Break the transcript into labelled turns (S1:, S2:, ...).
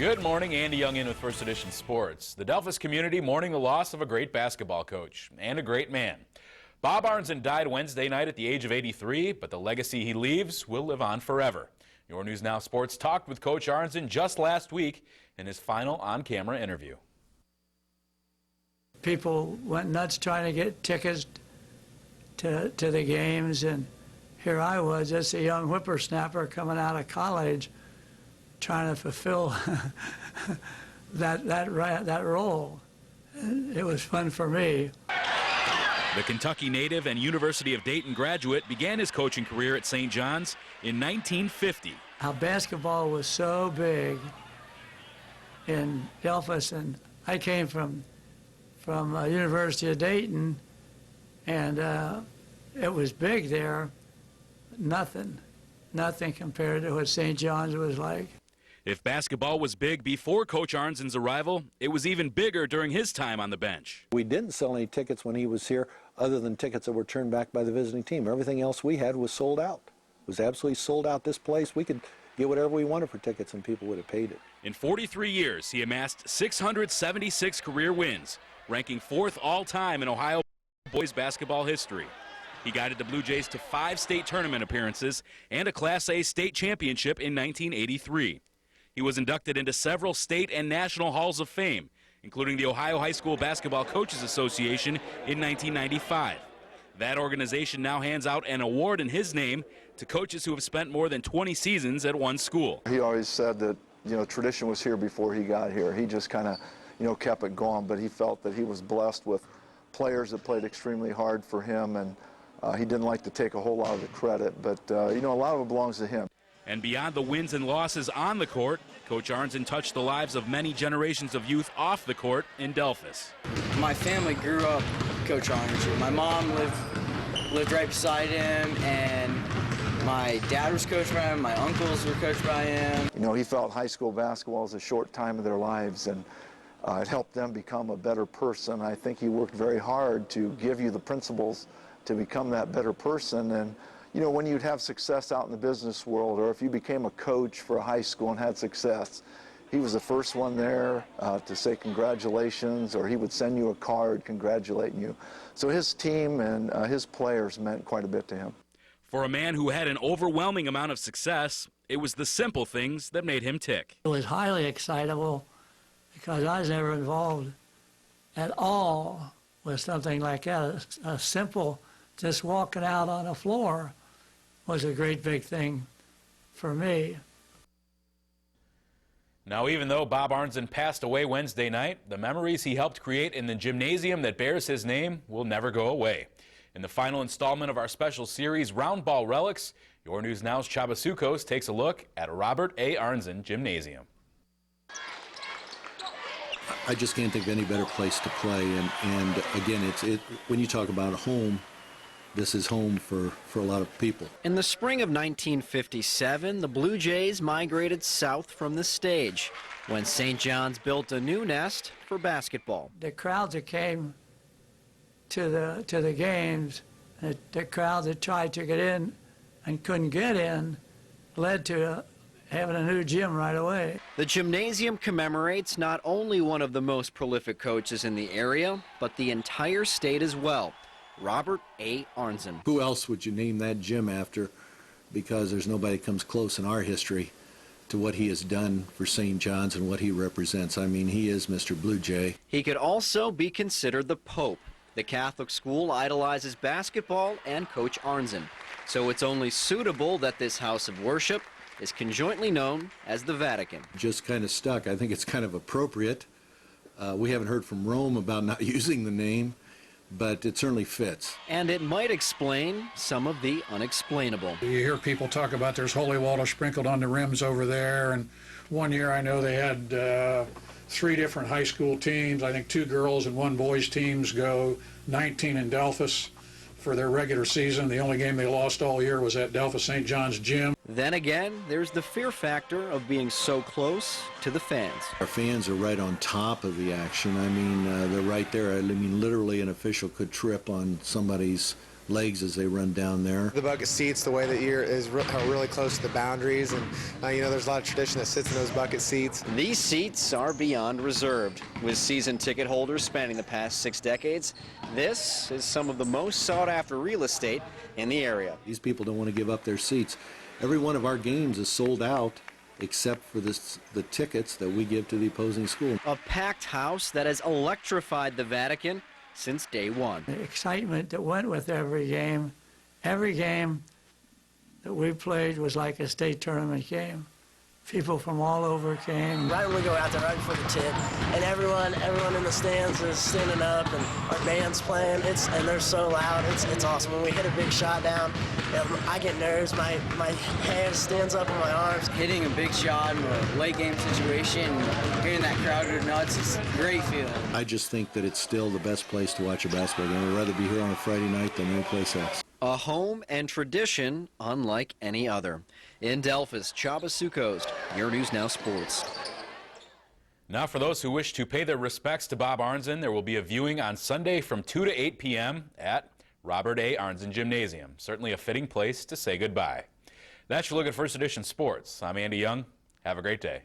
S1: Good morning, Andy Young in with First Edition Sports. The Delphos community mourning the loss of a great basketball coach and a great man. Bob Arnzen died Wednesday night at the age of 83, but the legacy he leaves will live on forever. Your News Now Sports talked with Coach Arnzen just last week in his final on-camera interview.
S2: People went nuts trying to get tickets to the games, and here I was, just a young whippersnapper coming out of college, trying to fulfill that role. It was fun for me.
S1: The Kentucky native and University of Dayton graduate began his coaching career at St. John's in 1950.
S2: How basketball was so big in Delphos, and I came from University of Dayton, and it was big there. Nothing compared to what St. John's was like.
S1: If basketball was big before Coach Arnzen's arrival, it was even bigger during his time on the bench.
S3: We didn't sell any tickets when he was here other than tickets that were turned back by the visiting team. Everything else we had was sold out. It was absolutely sold out. This place, we could get whatever we wanted for tickets and people would have paid it.
S1: In 43 years, he amassed 676 career wins, ranking 4th all-time in Ohio boys basketball history. He guided the Blue Jays to 5 state tournament appearances and a Class A state championship in 1983. He was inducted into several state and national halls of fame, including the Ohio High School Basketball Coaches Association in 1995. That organization now hands out an award in his name to coaches who have spent more than 20 seasons at one school.
S4: He always said that, tradition was here before he got here. He just kind of, kept it going, but he felt that he was blessed with players that played extremely hard for him, and he didn't like to take a whole lot of the credit, but, a lot of it belongs to him.
S1: And beyond the wins and losses on the court, Coach Arnzen touched the lives of many generations of youth off the court in Delphos.
S5: My family grew up Coach Arnzen. My mom lived right beside him, and my dad was coached by him, my uncles were coached by him.
S4: He felt high school basketball was a short time of their lives, and it helped them become a better person. I think he worked very hard to give you the principles to become that better person. And when you'd have success out in the business world, or if you became a coach for a high school and had success, he was the first one there to say congratulations, or he would send you a card congratulating you. So his team and his players meant quite a bit to him.
S1: For a man who had an overwhelming amount of success, it was the simple things that made him tick.
S2: It was highly excitable because I was never involved at all with something like that. A simple, just walking out on a floor was a great big thing for me.
S1: Now, even though Bob Arnzen passed away Wednesday night, the memories he helped create in the gymnasium that bears his name will never go away. In the final installment of our special series, Round Ball Relics, Your News Now's Chaba Sukos takes a look at Robert A. Arnzen Gymnasium.
S3: I just can't think of any better place to play. And again, when you talk about home, this is home for a lot of people.
S6: In the spring of 1957, the Blue Jays migrated south from the stage when St. John's built a new nest for basketball.
S2: The crowds that came to the games, the crowds that tried to get in and couldn't get in, led to having a new gym right away.
S6: The gymnasium commemorates not only one of the most prolific coaches in the area, but the entire state as well, Robert A. Arnzen.
S3: Who else would you name that gym after? Because there's nobody that comes close in our history to what he has done for St. John's and what he represents. I mean, he is Mr. Blue Jay.
S6: He could also be considered the Pope. The Catholic school idolizes basketball and Coach Arnzen, so it's only suitable that this house of worship is conjointly known as the Vatican.
S3: Just kind of stuck. I think it's kind of appropriate. We haven't heard from Rome about not using the name, but it certainly fits.
S6: And it might explain some of the unexplainable.
S7: You hear people talk about there's holy water sprinkled on the rims over there, and one year I know they had 3 different high school teams, I think 2 girls and 1 boys teams go 19 in Delphos for their regular season. The only game they lost all year was at Delphos St. John's gym.
S6: Then again, there's the fear factor of being so close to the fans.
S3: Our fans are right on top of the action. I mean, they're right there. I mean, literally an official could trip on somebody's legs as they run down there.
S8: The bucket seats, the way that is really close to the boundaries, and you know, there's a lot of tradition that sits in those bucket seats.
S6: These seats are beyond reserved. With season ticket holders spanning the past 6 decades, this is some of the most sought-after real estate in the area.
S3: These people don't want to give up their seats. Every one of our games is sold out except for the tickets that we give to the opposing school.
S6: A packed house that has electrified the Vatican since day one.
S2: The excitement that went with every game that we played was like a state tournament game. People from all over came.
S9: Right when we go out there, right before the tip, and everyone in the stands is standing up, and our band's playing. And they're so loud. It's awesome. When we hit a big shot down, I get nerves. My hand stands up in my arms.
S5: Hitting a big shot in a late game situation, hearing that crowd go nuts, it's a great feeling.
S3: I just think that it's still the best place to watch a basketball game. I'd rather be here on a Friday night than any place else.
S6: A home and tradition unlike any other. In Delphos, Chaba Sukost, your News Now Sports.
S1: Now for those who wish to pay their respects to Bob Arnzen, there will be a viewing on Sunday from 2 to 8 p.m. at Robert A. Arnzen Gymnasium. Certainly a fitting place to say goodbye. That's your look at First Edition Sports. I'm Andy Young. Have a great day.